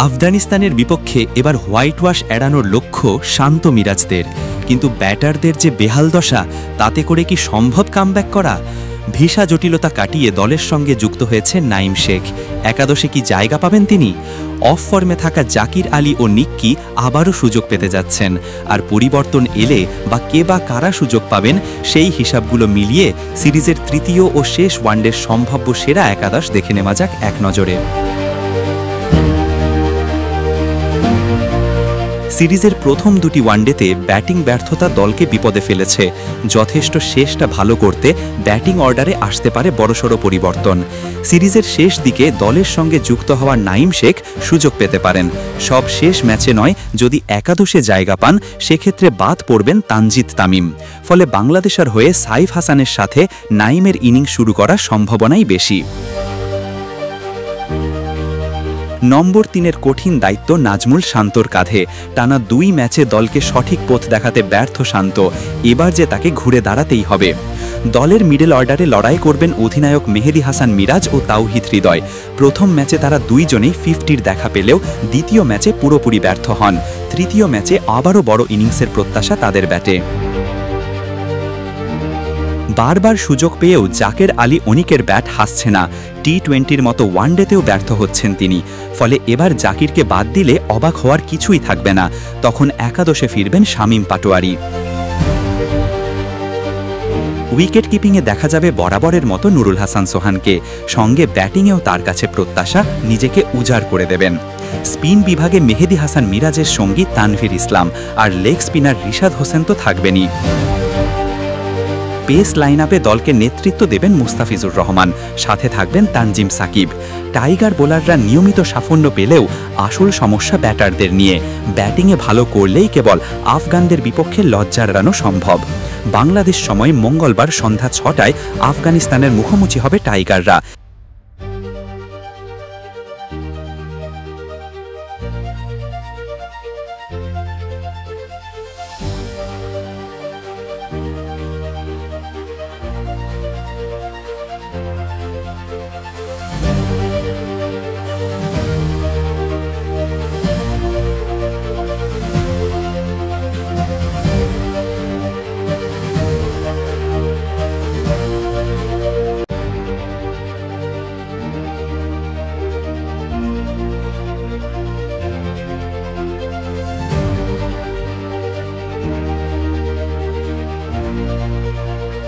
আফগানিস্তানের বিপক্ষে এবার হোয়াইট ওয়াশ এড়ানোর লক্ষ্য শান্ত মিরাজদের, কিন্তু ব্যাটারদের যে বেহাল দশা, তাতে করে কি সম্ভব কামব্যাক করা? ভিসা জটিলতা কাটিয়ে দলের সঙ্গে যুক্ত হয়েছে নাইম শেখ। একাদশে কি জায়গা পাবেন তিনি? অফ ফর্মে থাকা জাকির আলী ও নিক্কি আবারও সুযোগ পেতে যাচ্ছেন, আর পরিবর্তন এলে বা কে বা কারা সুযোগ পাবেন সেই হিসাবগুলো মিলিয়ে সিরিজের তৃতীয় ও শেষ ওয়ানডের সম্ভাব্য সেরা একাদশ দেখে নেওয়া যাক এক নজরে। সিরিজের প্রথম দুটি ওয়ানডেতে ব্যাটিং ব্যর্থতা দলকে বিপদে ফেলেছে। যথেষ্ট শেষটা ভালো করতে ব্যাটিং অর্ডারে আসতে পারে বড়সড় পরিবর্তন। সিরিজের শেষ দিকে দলের সঙ্গে যুক্ত হওয়া নাইম শেখ সুযোগ পেতে পারেন। সব শেষ ম্যাচে নয়, যদি একাদশে জায়গা পান সেক্ষেত্রে বাদ পড়বেন তানজিদ তামিম। ফলে বাংলাদেশের হয়ে সাইফ হাসানের সাথে নাইমের ইনিংস শুরু করার সম্ভাবনাই বেশি। নম্বর 3-এর কঠিন দায়িত্ব নাজমুল শান্তর কাঁধে। টানা 2 ম্যাচে দলকে সঠিক পথ দেখাতে ব্যর্থ শান্ত, এবার যে তাকে ঘুরে দাঁড়াতেই হবে। দলের মিডল অর্ডারে লড়াই করবেন অধিনায়ক মেহেদী হাসান মিরাজ ও তাওহিদ হৃদয়। প্রথম ম্যাচে তারা দুইজনেই 50-র দেখা পেলেও দ্বিতীয় ম্যাচে পুরোপুরি ব্যর্থ হন। তৃতীয় ম্যাচে আবারও বড় ইনিংসের প্রত্যাশা তাদের ব্যাটে। বারবার সুযোগ পেয়েও জাকের আলী অনিকের ব্যাট হাসছে না। টি-20-র মতো ওয়ানডেতেও ব্যর্থ হচ্ছেন তিনি। ফলে এবার জাকিরকে বাদ দিলে অবাক হওয়ার কিছুই থাকবে না। তখন একাদশে ফিরবেন শামীম পাটোয়ারি। উইকেট কিপিংয়ে দেখা যাবে বরাবরের মতো নুরুল হাসান সোহানকে। সঙ্গে ব্যাটিংয়েও তার কাছে প্রত্যাশা নিজেকে উজাড় করে দেবেন। স্পিন বিভাগে মেহেদী হাসান মিরাজের সঙ্গী তানভীর ইসলাম, আর লেগ স্পিনার রিশাদ হোসেন তো থাকবেনই। পেস লাইন আপে দলকে নেতৃত্ব দেবেন মুস্তাফিজুর রহমান, সাথে থাকবেন তানজিম সাকিব। টাইগার বোলাররা নিয়মিত সাফল্য পেলেও আসল সমস্যা ব্যাটারদের নিয়ে। ব্যাটিংয়ে ভালো করলেই কেবল আফগানদের বিপক্ষে লজ্জা এড়ানো সম্ভব। বাংলাদেশ সময় মঙ্গলবার সন্ধ্যা 6টায় আফগানিস্তানের মুখোমুখি হবে টাইগাররা।